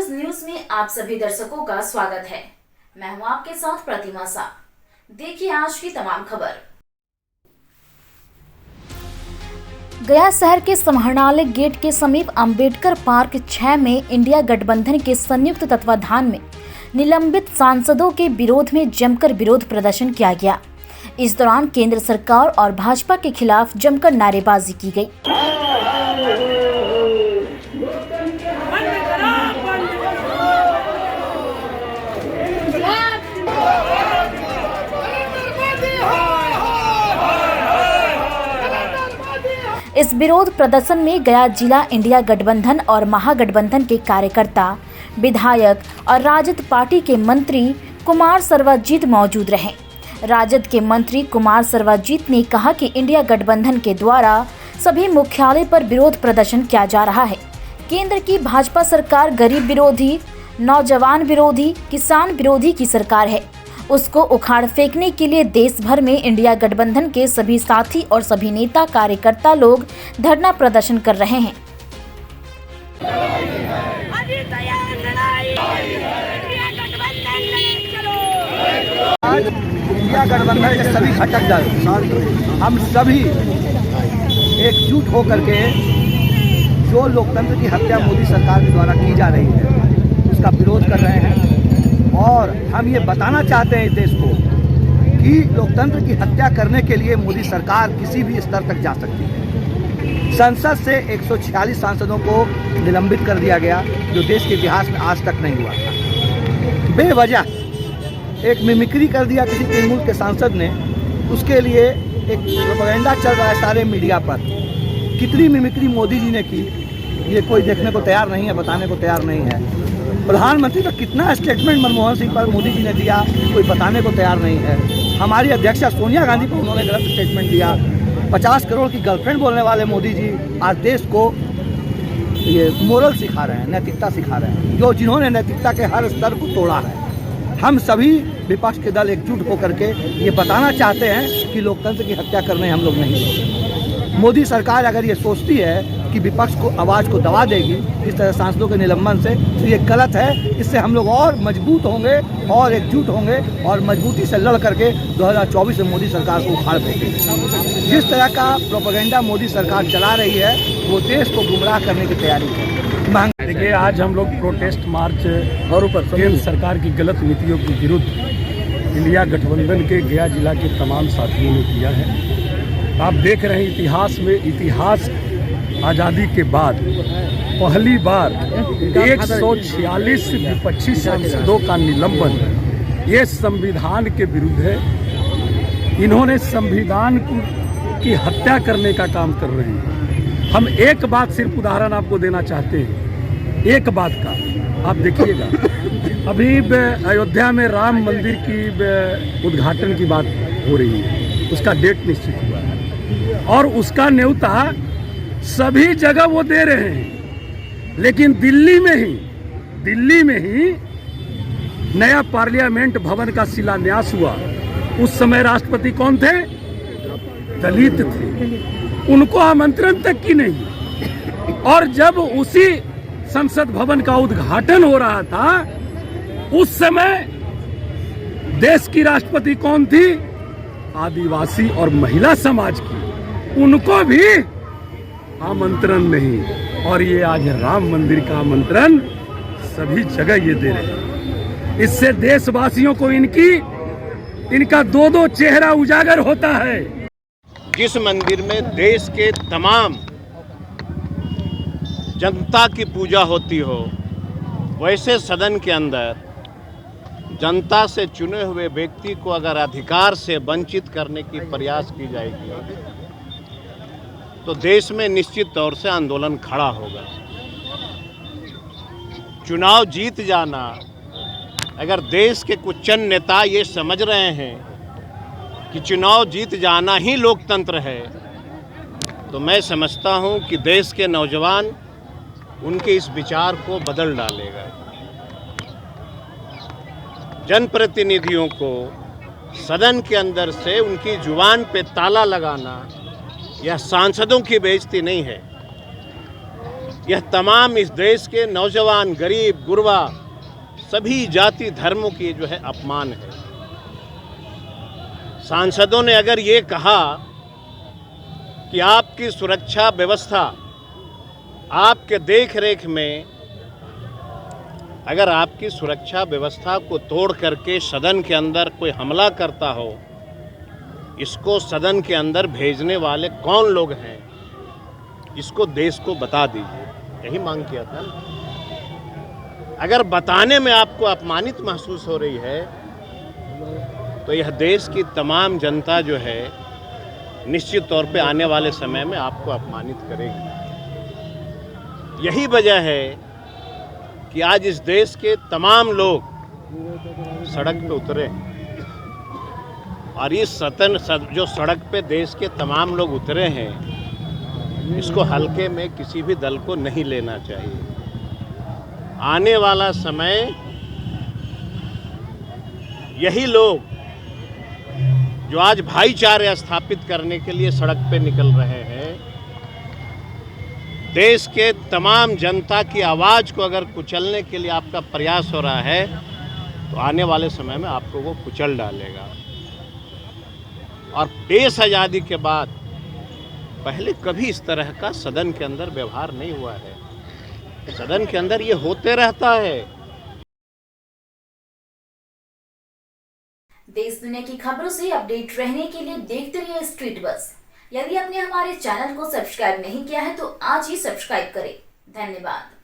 Focus news में आप सभी दर्शकों का स्वागत है। मैं हूं आपके साथ प्रतिमा सा। देखिए आज की तमाम खबर। गया शहर के समाहरणालय गेट के समीप अंबेडकर पार्क 6 में इंडिया गठबंधन के संयुक्त तत्वाधान में निलंबित सांसदों के विरोध में जमकर विरोध प्रदर्शन किया गया। इस दौरान केंद्र सरकार और भाजपा के खिलाफ जमकर नारेबाजी की गई। इस विरोध प्रदर्शन में गया जिला इंडिया गठबंधन और महागठबंधन के कार्यकर्ता, विधायक और राजद पार्टी के मंत्री कुमार सर्वजीत मौजूद रहे। राजद के मंत्री कुमार सर्वजीत ने कहा कि इंडिया गठबंधन के द्वारा सभी मुख्यालय पर विरोध प्रदर्शन किया जा रहा है। केंद्र की भाजपा सरकार गरीब विरोधी, नौजवान विरोधी, किसान विरोधी की सरकार है। उसको उखाड़ फेंकने के लिए देश भर में इंडिया गठबंधन के सभी साथी और सभी नेता कार्यकर्ता लोग धरना प्रदर्शन कर रहे हैं। आज इंडिया गठबंधन के सभी घटक दल हम सभी एकजुट होकर के जो लोकतंत्र की हत्या मोदी सरकार के द्वारा की जा रही है उसका विरोध कर रहे हैं। और हम ये बताना चाहते हैं इस देश को कि लोकतंत्र की हत्या करने के लिए मोदी सरकार किसी भी स्तर तक जा सकती है। संसद से 146 सांसदों को निलंबित कर दिया गया, जो देश के इतिहास में आज तक नहीं हुआ था। बेवजह एक मिमिक्री कर दिया किसी तृणमूल के सांसद ने, उसके लिए एक प्रोपेगेंडा चल रहा है सारे मीडिया पर। कितनी मिमिक्री मोदी जी ने की ये कोई देखने को तैयार नहीं है, बताने को तैयार नहीं है। प्रधानमंत्री का कितना स्टेटमेंट मनमोहन सिंह पर मोदी जी ने दिया, कोई बताने को तैयार नहीं है। हमारी अध्यक्षा सोनिया गांधी को उन्होंने गलत स्टेटमेंट दिया। 50 करोड़ की गर्लफ्रेंड बोलने वाले मोदी जी आज देश को ये मोरल सिखा रहे हैं, नैतिकता सिखा रहे हैं, जिन्होंने नैतिकता के हर स्तर को तोड़ा है। हम सभी विपक्ष के दल एकजुट होकर के ये बताना चाहते हैं कि लोकतंत्र की हत्या करने हम लोग नहीं। मोदी सरकार अगर ये सोचती है कि विपक्ष को आवाज़ को दबा देगी इस तरह सांसदों के निलंबन से, तो ये गलत है। इससे हम लोग और मजबूत होंगे और एकजुट होंगे और मजबूती से लड़ करके 2024 में मोदी सरकार को उखाड़ देंगे। जिस तरह का प्रोपेगेंडा मोदी सरकार चला रही है वो देश को गुमराह करने की तैयारी है। देखिए, आज हम लोग प्रोटेस्ट मार्च और केंद्र सरकार की गलत नीतियों के विरुद्ध इंडिया गठबंधन के गया जिला के तमाम साथियों ने किया है। आप देख रहे हैं इतिहास आज़ादी के बाद पहली बार 146 विपक्षी सांसदों का निलंबन ये संविधान के विरुद्ध है। इन्होंने संविधान की हत्या करने का काम कर रहे हैं। हम एक बात सिर्फ उदाहरण आपको देना चाहते हैं, एक बात का आप देखिएगा। अभी अयोध्या में राम मंदिर की उद्घाटन की बात हो रही है, उसका डेट निश्चित हुआ है और उसका न्योता सभी जगह वो दे रहे हैं। लेकिन दिल्ली में ही नया पार्लियामेंट भवन का शिलान्यास हुआ। उस समय राष्ट्रपति कौन थे? दलित थे, उनको आमंत्रण तक की नहीं। और जब उसी संसद भवन का उद्घाटन हो रहा था उस समय देश की राष्ट्रपति कौन थी? आदिवासी और महिला समाज की, उनको भी आमंत्रण नहीं। और ये आज राम मंदिर का आमंत्रण सभी जगह ये दे रहे हैं। इससे देशवासियों को इनका दो चेहरा उजागर होता है। जिस मंदिर में देश के तमाम जनता की पूजा होती हो, वैसे सदन के अंदर जनता से चुने हुए व्यक्ति को अगर अधिकार से वंचित करने की प्रयास की जाएगी तो देश में निश्चित तौर से आंदोलन खड़ा होगा। चुनाव जीत जाना, अगर देश के कुछ चंद नेता ये समझ रहे हैं कि चुनाव जीत जाना ही लोकतंत्र है, तो मैं समझता हूं कि देश के नौजवान उनके इस विचार को बदल डालेगा। जनप्रतिनिधियों को सदन के अंदर से उनकी जुबान पे ताला लगाना यह सांसदों की बेइज्जती नहीं है। यह तमाम इस देश के नौजवान, गरीब, गुरबा, सभी जाति धर्मों की जो है अपमान है। सांसदों ने अगर ये कहा कि आपकी सुरक्षा व्यवस्था आपके देख रेख में, अगर आपकी सुरक्षा व्यवस्था को तोड़ करके सदन के अंदर कोई हमला करता हो, इसको सदन के अंदर भेजने वाले कौन लोग हैं, इसको देश को बता दीजिए। यही मांग किया था ना। अगर बताने में आपको अपमानित महसूस हो रही है तो यह देश की तमाम जनता जो है निश्चित तौर पे आने वाले समय में आपको अपमानित करेगी। यही वजह है कि आज इस देश के तमाम लोग सड़क पे उतरे हैं और इस जो सड़क पे देश के तमाम लोग उतरे हैं, इसको हल्के में किसी भी दल को नहीं लेना चाहिए। आने वाला समय यही लोग जो आज भाईचारे स्थापित करने के लिए सड़क पे निकल रहे हैं, देश के तमाम जनता की आवाज़ को अगर कुचलने के लिए आपका प्रयास हो रहा है तो आने वाले समय में आपको वो कुचल डालेगा। और देश आज़ादी के बाद पहले कभी इस तरह का सदन के अंदर व्यवहार नहीं हुआ है। सदन के अंदर ये होते रहता है। देश दुनिया की खबरों से अपडेट रहने के लिए देखते रहिए स्ट्रीट बस। यदि आपने हमारे चैनल को सब्सक्राइब नहीं किया है तो आज ही सब्सक्राइब करें। धन्यवाद।